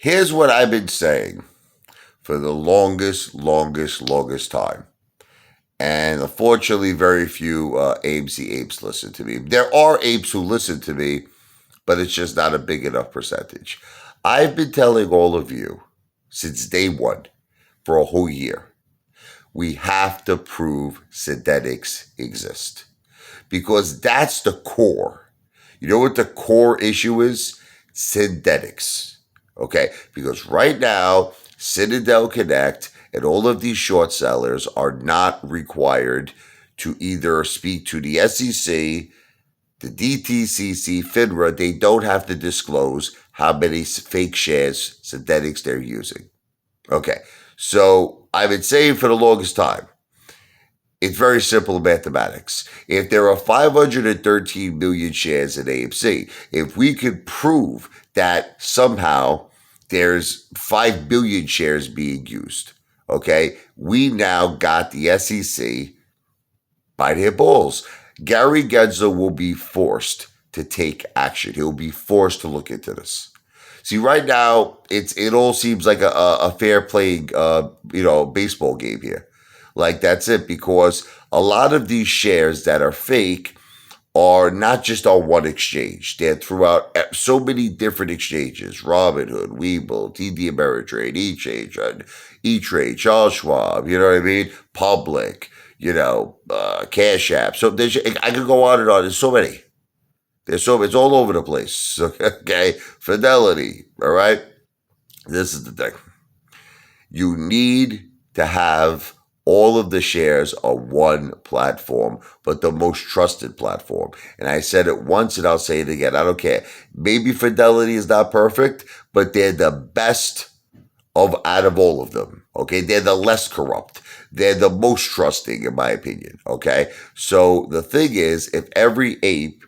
Here's what I've been saying for the longest time. And unfortunately, very few AMC apes listen to me. There are apes who listen to me, but it's just not a big enough percentage. I've been telling all of you since day one for a whole year, we have to prove synthetics exist because that's the core. You know what the core issue is? Synthetics. Okay? Because right now, Citadel Connect and all of these short sellers are not required to either speak to the SEC, the DTCC, FINRA. They don't have to disclose how many fake shares, synthetics they're using. Okay, so I've been saying for the longest time, it's very simple mathematics. If there are 513 million shares in AMC, if we could prove that somehow there's 5 billion shares being used, okay, we now got the SEC by their balls. Gary Gensler will be forced to take action. He'll be forced to look into this. See, right now, it all seems like a fair playing, baseball game here. Like, that's it, because a lot of these shares that are fake are not just on one exchange. They're throughout so many different exchanges. Robinhood, Webull, TD Ameritrade, E-Trade, Charles Schwab, you know what I mean? Public, Cash App. So I could go on and on. There's so many. It's all over the place. Okay? Fidelity, all right? This is the thing. You need to have all of the shares on one platform, but the most trusted platform. And I said it once and I'll say it again. I don't care. Maybe Fidelity is not perfect, but they're the best out of all of them. Okay? They're the less corrupt. They're the most trusting, in my opinion. Okay? So the thing is, if every ape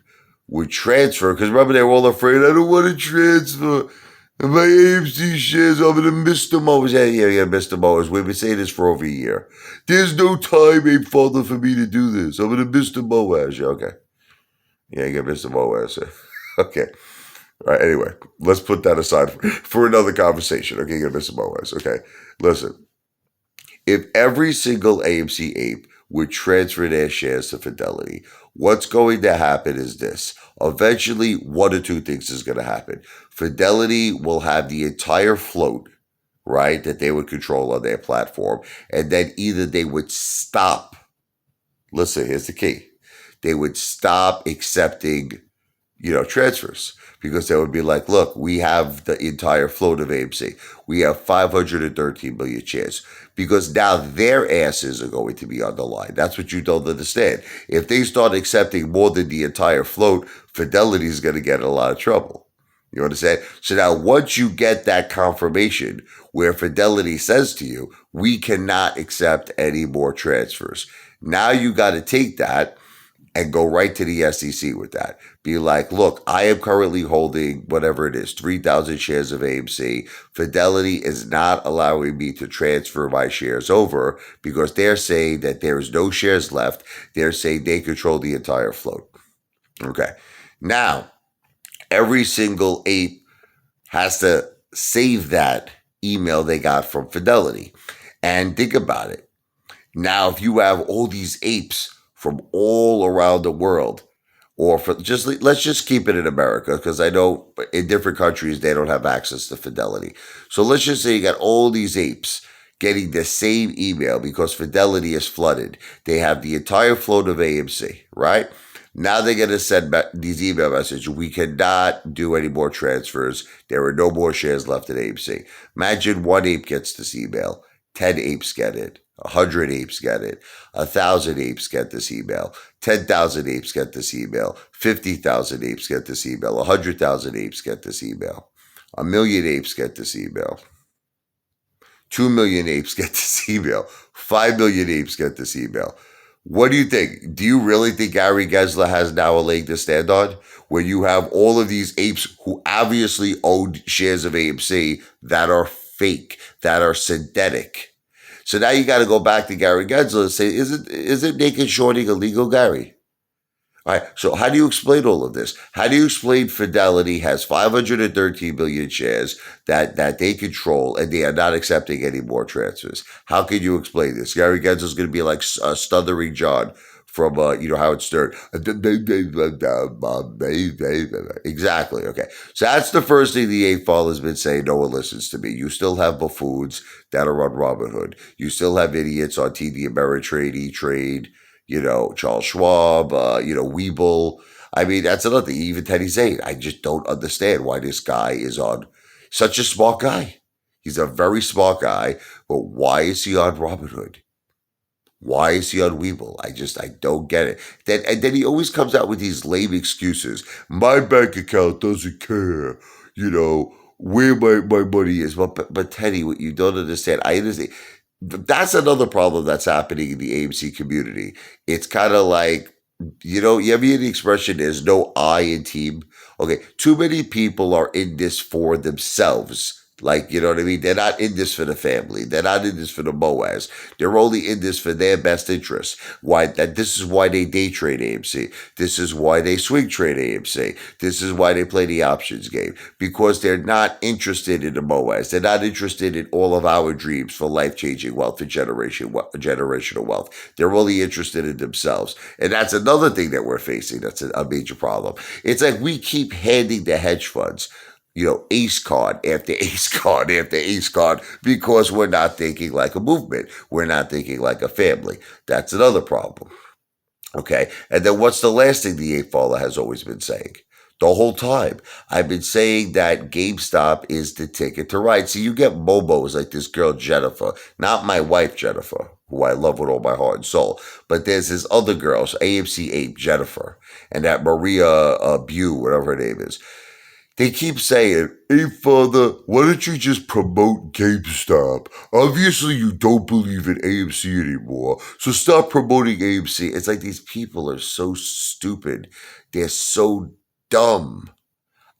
would transfer, because remember, they were all afraid, I don't want to transfer my AMC shares, I'm going to miss the MOASS. Yeah, you're going to miss the MOASS. We've been saying this for over a year. There's no time, Apefather, for me to do this. I'm going to miss the MOASS. Yeah, okay. Yeah, you're going to miss the MOASS. Okay. All right, anyway, let's put that aside for another conversation. Okay, you're going to miss the MOASS. Okay, listen. If every single AMC ape would transfer their shares to Fidelity, what's going to happen is this. Eventually, one or two things is going to happen. Fidelity will have the entire float, right, that they would control on their platform, and then either they would stop. Listen, here's the key. They would stop accepting, transfers, because they would be like, look, we have the entire float of AMC. We have 513 million shares, because now their asses are going to be on the line. That's what you don't understand. If they start accepting more than the entire float, Fidelity is going to get in a lot of trouble. You understand? So now once you get that confirmation where Fidelity says to you, we cannot accept any more transfers, now you got to take that and go right to the SEC with that. Be like, look, I am currently holding whatever it is, 3,000 shares of AMC. Fidelity is not allowing me to transfer my shares over because they're saying that there's no shares left. They're saying they control the entire float. Okay. Now, every single ape has to save that email they got from Fidelity. And think about it. Now, if you have all these apes from all around the world, or let's just keep it in America, because I know in different countries they don't have access to Fidelity. So let's just say you got all these apes getting the same email because Fidelity is flooded. They have the entire float of AMC, right? Now they're going to send back these email messages. We cannot do any more transfers. There are no more shares left at AMC. Imagine one ape gets this email. 10 apes get it. 100 apes get it. 1,000 apes get this email. 10,000 apes get this email. 50,000 apes get this email. 100,000 apes get this email. 1 million apes get this email. 2 million apes get this email. 5 million apes get this email. What do you think? Do you really think Gary Gensler has now a leg to stand on? Where you have all of these apes who obviously own shares of AMC that are fake, that are synthetic. So now you got to go back to Gary Gensler and say, is it naked shorting illegal, Gary? All right. So how do you explain all of this? How do you explain Fidelity has 513 million shares that they control and they are not accepting any more transfers? How can you explain this? Gary Gensel's going to be like Stuttering John from Howard Stern. Exactly. Okay. So that's the first thing the AFOL has been saying. No one listens to me. You still have buffoons that are on Robinhood. You still have idiots on TD Ameritrade, E-Trade, Charles Schwab, Weeble. I mean, that's another thing. Even Teddy Zane. I just don't understand why this guy is on such a smart guy. He's a very smart guy, but why is he on Robinhood? Why is he on Weeble? I don't get it. And then he always comes out with these lame excuses. My bank account doesn't care, where my money is. But Teddy, what you don't understand, I understand. That's another problem that's happening in the AMC community. It's kind of like, you ever hear the expression, there's no I in team? Okay, too many people are in this for themselves. Like, you know what I mean? They're not in this for the family. They're not in this for the MOASS. They're only in this for their best interests. This is why they day trade AMC. This is why they swing trade AMC. This is why they play the options game. Because they're not interested in the MOASS. They're not interested in all of our dreams for life-changing wealth and generational wealth. They're only interested in themselves. And that's another thing that we're facing. That's a major problem. It's like we keep handing the hedge funds ace card after ace card after ace card because we're not thinking like a movement. We're not thinking like a family. That's another problem. Okay. And then what's the last thing the eight faller has always been saying? The whole time. I've been saying that GameStop is the ticket to ride. See, you get Momos like this girl, Jennifer, not my wife, Jennifer, who I love with all my heart and soul. But there's this other girl, AMC Ape, Jennifer, and that Maria Bew, whatever her name is. They keep saying, hey, Father, why don't you just promote GameStop? Obviously, you don't believe in AMC anymore, so stop promoting AMC. It's like these people are so stupid. They're so dumb.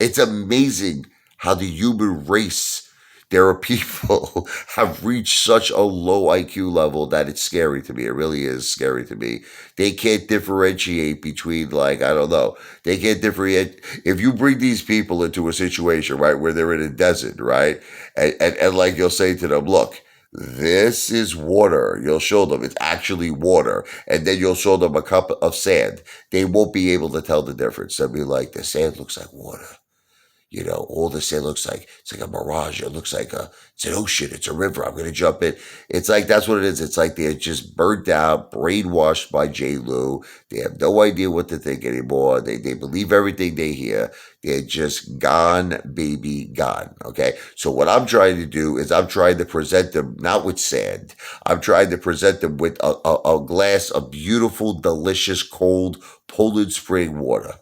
It's amazing how the human race, there are people have reached such a low IQ level that it's scary to me. It really is scary to me. They can't differentiate between, like, I don't know. They can't differentiate. If you bring these people into a situation, right, where they're in a desert, right, and like you'll say to them, look, this is water. You'll show them it's actually water. And then you'll show them a cup of sand. They won't be able to tell the difference. They'll be like, the sand looks like water. All the sand looks like, it's like a mirage. It looks like it's an ocean. It's a river. I'm going to jump in. It's like, that's what it is. It's like they're just burnt out, brainwashed by Jlou. They have no idea what to think anymore. They believe everything they hear. They're just gone, baby, gone. Okay. So what I'm trying to do is I'm trying to present them, not with sand. I'm trying to present them with a glass of beautiful, delicious, cold Poland spring water.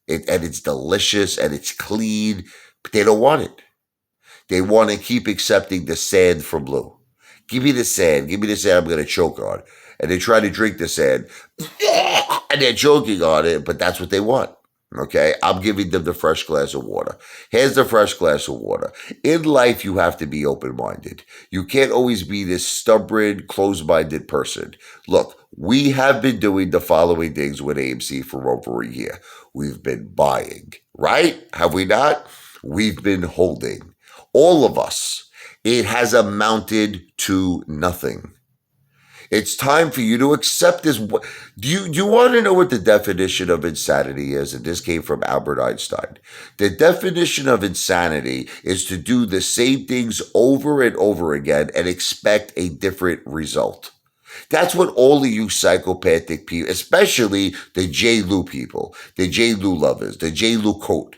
And it's delicious and it's clean, but they don't want it. They want to keep accepting the sand from Blue. Give me the sand. Give me the sand I'm going to choke on. And they try to drink the sand, and they're choking on it, but that's what they want. Okay, I'm giving them the fresh glass of water. Here's the fresh glass of water. In life, you have to be open-minded. You can't always be this stubborn, closed-minded person. Look, we have been doing the following things with AMC for over a year. We've been buying, right? Have we not? We've been holding. All of us. It has amounted to nothing. It's time for you to accept this. Do you want to know what the definition of insanity is? And this came from Albert Einstein. The definition of insanity is to do the same things over and over again and expect a different result. That's what all of you psychopathic people, especially the Jlou people, the Jlou lovers, the Jlou cult.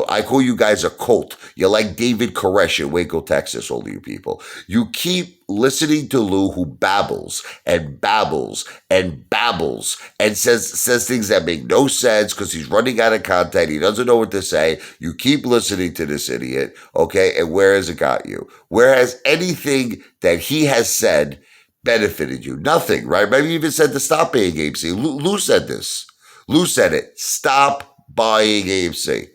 I call you guys a cult. You're like David Koresh in Waco, Texas, all of you people. You keep listening to Lou, who babbles and babbles and babbles and says things that make no sense because he's running out of content. He doesn't know what to say. You keep listening to this idiot, okay? And where has it got you? Where has anything that he has said benefited you? Nothing, right? Maybe even said to stop buying AMC. Lou said this. Lou said it. Stop buying AMC.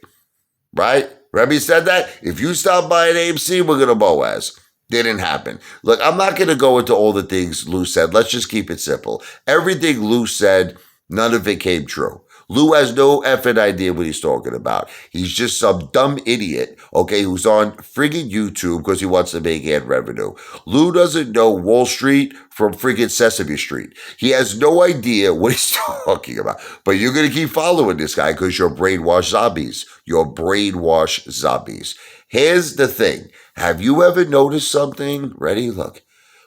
Right? Remember he said that? If you stop buying AMC, we're going to MOASS. Didn't happen. Look, I'm not going to go into all the things Lou said. Let's just keep it simple. Everything Lou said, none of it came true. Lou has no effing idea what he's talking about. He's just some dumb idiot, okay, who's on friggin' YouTube because he wants to make ad revenue. Lou doesn't know Wall Street from friggin' Sesame Street. He has no idea what he's talking about. But you're going to keep following this guy because you're brainwashed zombies. You're brainwashed zombies. Here's the thing. Have you ever noticed something? Ready? Look.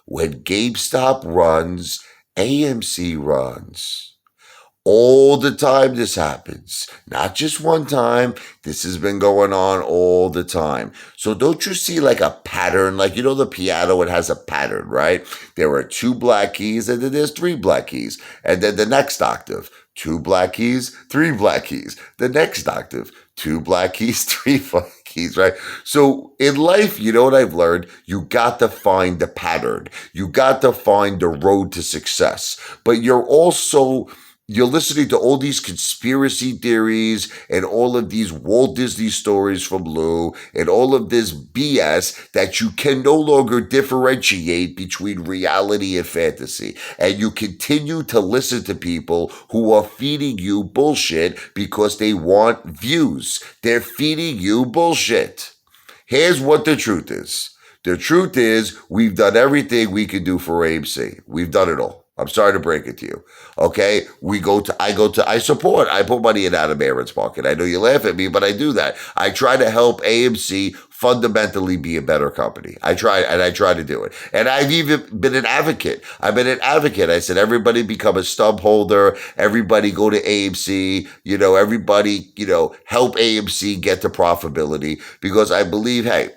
When GameStop runs, AMC runs. All the time this happens. Not just one time. This has been going on all the time. So don't you see like a pattern? Like, you know, the piano, it has a pattern, right? There are two black keys and then there's three black keys. And then the next octave, two black keys, three black keys. The next octave, two black keys, three black keys, right? So in life, you know what I've learned? You got to find the pattern. You got to find the road to success. But you're listening to all these conspiracy theories and all of these Walt Disney stories from Lou and all of this BS that you can no longer differentiate between reality and fantasy. And you continue to listen to people who are feeding you bullshit because they want views. They're feeding you bullshit. Here's what the truth is. The truth is we've done everything we can do for AMC. We've done it all. I'm sorry to break it to you. Okay? I support. I put money in Adam Aaron's pocket. I know you laugh at me, but I do that. I try to help AMC fundamentally be a better company. I try to do it. And I've even been an advocate. I've been an advocate. I said, everybody become a stub holder. Everybody go to AMC. Everybody, help AMC get to profitability because I believe, hey,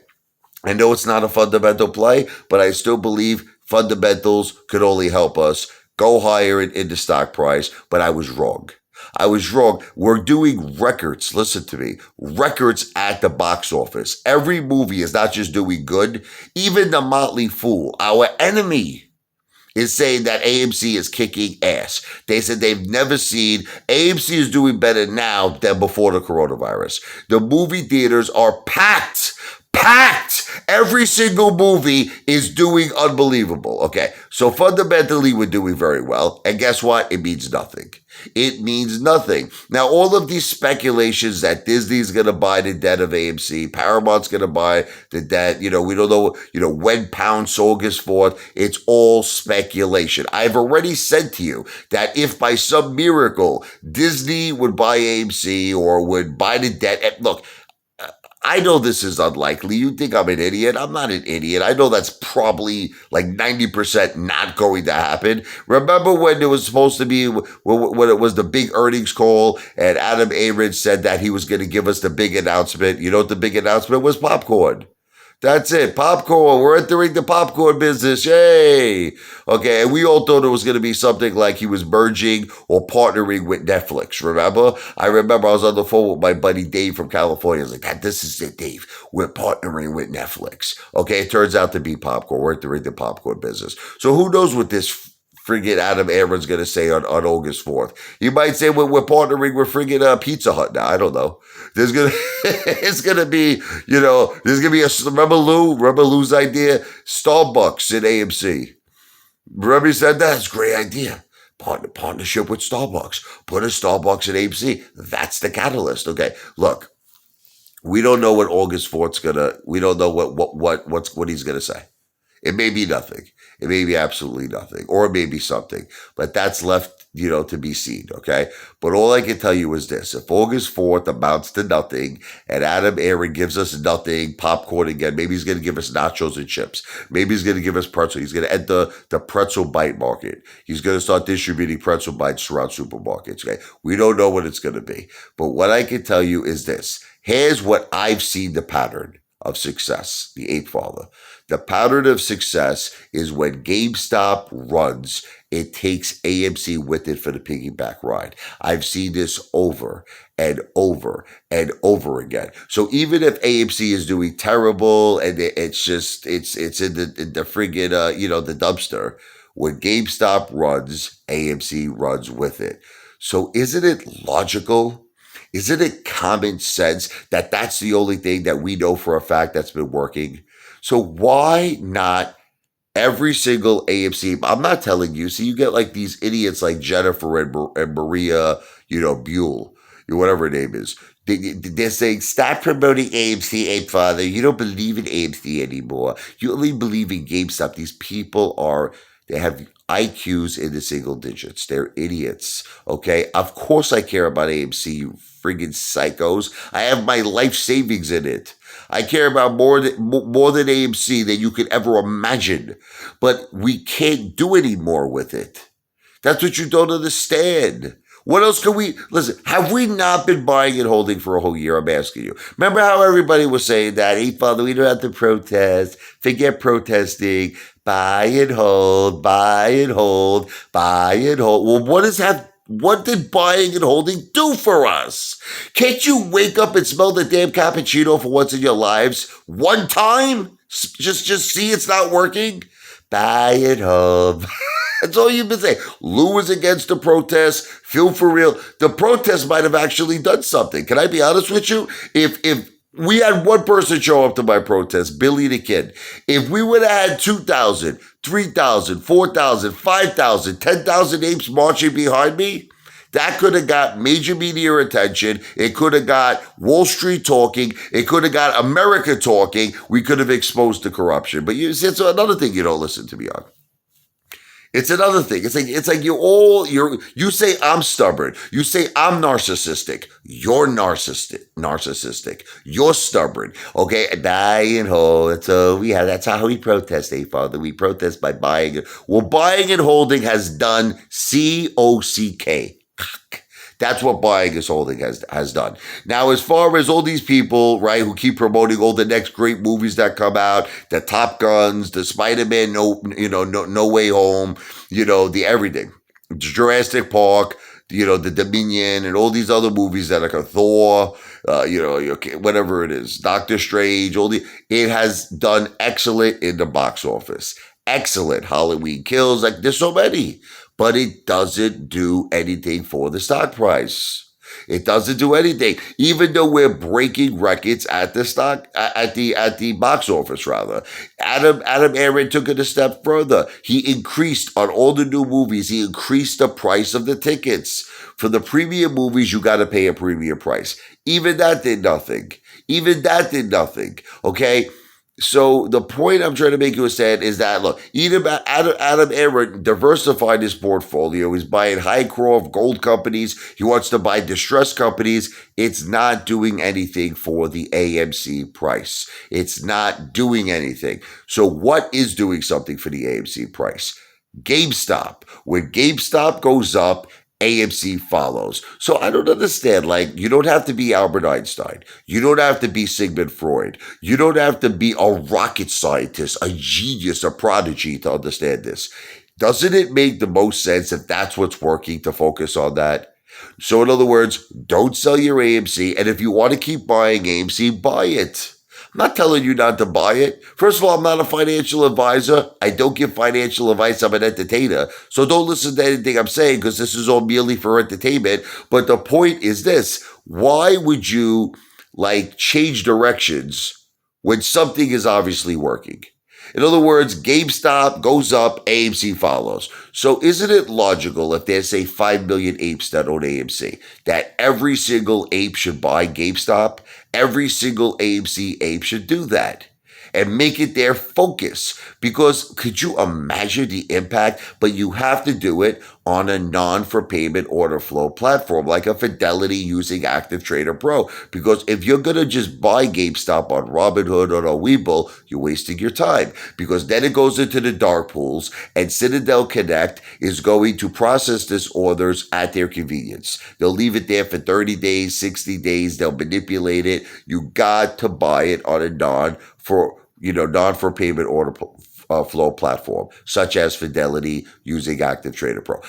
I know it's not a fundamental play, but I still believe fundamentals could only help us go higher in the stock price, but I was wrong. I was wrong. We're doing records. Listen to me. Records at the box office. Every movie is not just doing good. Even The Motley Fool, our enemy, is saying that AMC is kicking ass. They said they've never seen AMC is doing better now than before the coronavirus. The movie theaters are packed. Every single movie is doing unbelievable. Okay, so fundamentally, we're doing very well. And guess what? It means nothing. It means nothing. Now, all of these speculations that Disney's going to buy the debt of AMC, Paramount's going to buy the debt, we don't know, when pound August 4th, it's all speculation. I've already said to you that if by some miracle Disney would buy AMC or would buy the debt, and look, I know this is unlikely. You think I'm an idiot. I'm not an idiot. I know that's probably like 90% not going to happen. Remember when it was supposed to be, when it was the big earnings call and Adam Aaron said that he was going to give us the big announcement? You know what the big announcement was? Popcorn. That's it. Popcorn. We're entering the popcorn business. Yay. Okay. And we all thought it was going to be something like he was merging or partnering with Netflix. Remember? I remember I was on the phone with my buddy Dave from California. I was like, this is it, Dave. We're partnering with Netflix. Okay. It turns out to be popcorn. We're entering the popcorn business. So who knows what this friggin' Adam Aaron's going to say on August 4th. You might say, well, we're partnering with friggin' Pizza Hut now. I don't know. It's going to be, there's going to be remember Lou's idea? Starbucks at AMC. Remember he said that? That's a great idea. Partnership with Starbucks. Put a Starbucks at AMC. That's the catalyst. Okay. Look, we don't know what August 4th's we don't know what he's going to say. It may be nothing. It may be absolutely nothing, or it may be something, but that's left, to be seen, okay? But all I can tell you is this. If August 4th amounts to nothing and Adam Aaron gives us nothing, popcorn again, maybe he's going to give us nachos and chips. Maybe he's going to give us pretzel. He's going to enter the pretzel bite market. He's going to start distributing pretzel bites throughout supermarkets, okay? We don't know what it's going to be. But what I can tell you is this. Here's what I've seen the pattern of success, the Apefather. The pattern of success is when GameStop runs, it takes AMC with it for the piggyback ride. I've seen this over and over and over again. So even if AMC is doing terrible and it's in the friggin', the dumpster, when GameStop runs, AMC runs with it. So isn't it logical? Isn't it common sense that that's the only thing that we know for a fact that's been working? So why not Every single AMC, I'm not telling you. So you get like these idiots like Jennifer and Maria, Buell, whatever her name is. They're saying, stop promoting AMC, Apefather. You don't believe in AMC anymore. You only believe in GameStop. These people they have IQs in the single digits. They're idiots. Okay. Of course I care about AMC, you friggin' psychos. I have my life savings in it. I care about more than AMC than you could ever imagine. But we can't do any more with it. That's what you don't understand. What else can we listen? Have we not been buying and holding for a whole year? I'm asking you. Remember how everybody was saying that, hey, Father, we don't have to protest. Forget protesting. Buy and hold, buy and hold, buy and hold. Well, what did buying and holding do for us? Can't you wake up and smell the damn cappuccino for once in your lives? One time? Just see it's not working? Buy and hold. That's all you've been saying. Lou is against the protest. Feel for real. The protest might have actually done something. Can I be honest with you? If we had one person show up to my protest, Billy the Kid, if we would have had 2,000, 3,000, 4,000, 5,000, 10,000 apes marching behind me, that could have got major media attention. It could have got Wall Street talking. It could have got America talking. We could have exposed the corruption. But it's another thing you don't listen to me on. It's another thing. It's like you say I'm stubborn. You say I'm narcissistic. You're narcissistic. You're stubborn. Okay, die and hold. That's how we protest, Father. We protest by buying it. Well, buying and holding has done COCK. That's what buying and holding has done. Now, as far as all these people, right, who keep promoting all the next great movies that come out, the Top Guns, the Spider-Man, No Way Home, the everything, Jurassic Park, the Dominion, and all these other movies that are Thor, whatever it is, Doctor Strange, it has done excellent in the box office. Excellent. Halloween Kills, like there's so many. But it doesn't do anything for the stock price. It doesn't do anything, even though we're breaking records at the box office. Rather, Adam Aaron took it a step further. He increased on all the new movies. He increased the price of the tickets for the premium movies. You got to pay a premium price. Even that did nothing. Okay. So the point I'm trying to make you understand is that, look, Adam Aaron diversified his portfolio. He's buying high-growth gold companies. He wants to buy distressed companies. It's not doing anything for the AMC price. It's not doing anything. So what is doing something for the AMC price? GameStop. When GameStop goes up, AMC follows. So I don't understand. Like, you don't have to be Albert Einstein. You don't have to be Sigmund Freud. You don't have to be a rocket scientist, a genius, a prodigy to understand this. Doesn't it make the most sense if that's what's working to focus on that? So in other words, don't sell your AMC. And if you want to keep buying AMC, buy it. I'm not telling you not to buy it. First of all, I'm not a financial advisor. I don't give financial advice. I'm an entertainer. So don't listen to anything I'm saying because this is all merely for entertainment. But the point is this. Why would you change directions when something is obviously working? In other words, GameStop goes up, AMC follows. So isn't it logical if there's, say, 5 million apes that own AMC, that every single ape should buy GameStop? Every single AMC ape should do that and make it their focus. Because could you imagine the impact? But you have to do it on a non-for-payment order flow platform like a Fidelity using Active Trader Pro. Because if you're going to just buy GameStop on Robinhood or on Webull, you're wasting your time. Because then it goes into the dark pools and Citadel Connect is going to process this orders at their convenience. They'll leave it there for 30 days, 60 days. They'll manipulate it. You got to buy it on a non-for-payment order flow platform, such as Fidelity using Active Trader Pro.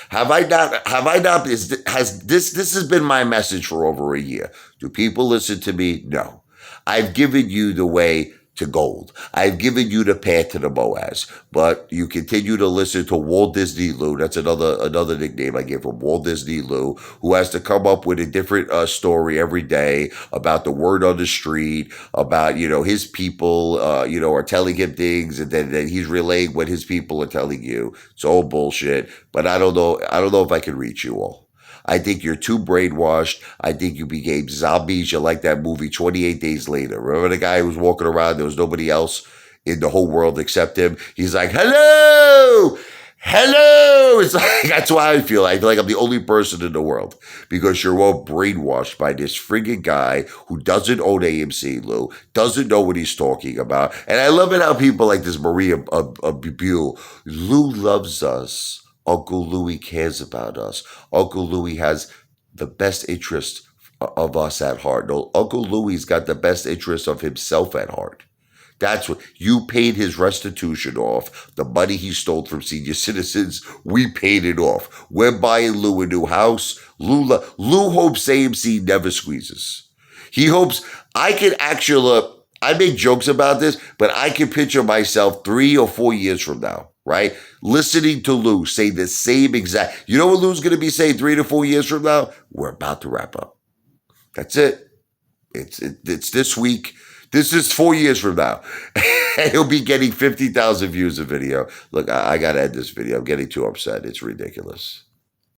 This has been my message for over a year. Do people listen to me? No. I've given you the way to gold. I've given you the path to the MOASS, but you continue to listen to Walt Disney Lou. That's another nickname I gave him, Walt Disney Lou, who has to come up with a different story every day about the word on the street, about, his people, are telling him things, and then he's relaying what his people are telling you. It's all bullshit. But I don't know. I don't know if I can reach you all. I think you're too brainwashed. I think you became zombies. You're like that movie 28 Days Later. Remember the guy who was walking around? There was nobody else in the whole world except him. He's like, hello, hello. It's like, that's why I feel. I feel like I'm the only person in the world because you're all brainwashed by this friggin' guy who doesn't own AMC, Lou, doesn't know what he's talking about. And I love it how people like this Maria Buell, Lou loves us. Uncle Louie cares about us. Uncle Louie has the best interest of us at heart. No, Uncle Louie's got the best interest of himself at heart. That's what you paid his restitution off. The money he stole from senior citizens, we paid it off. We're buying Lou a new house. Lou hopes AMC never squeezes. He hopes I can actually. I make jokes about this, but I can picture myself 3 or 4 years from now, right? Listening to Lou say the same exact. You know what Lou's going to be saying 3 to 4 years from now? We're about to wrap up. That's it. It's this week. This is 4 years from now. And he'll be getting 50,000 views a video. Look, I got to end this video. I'm getting too upset. It's ridiculous.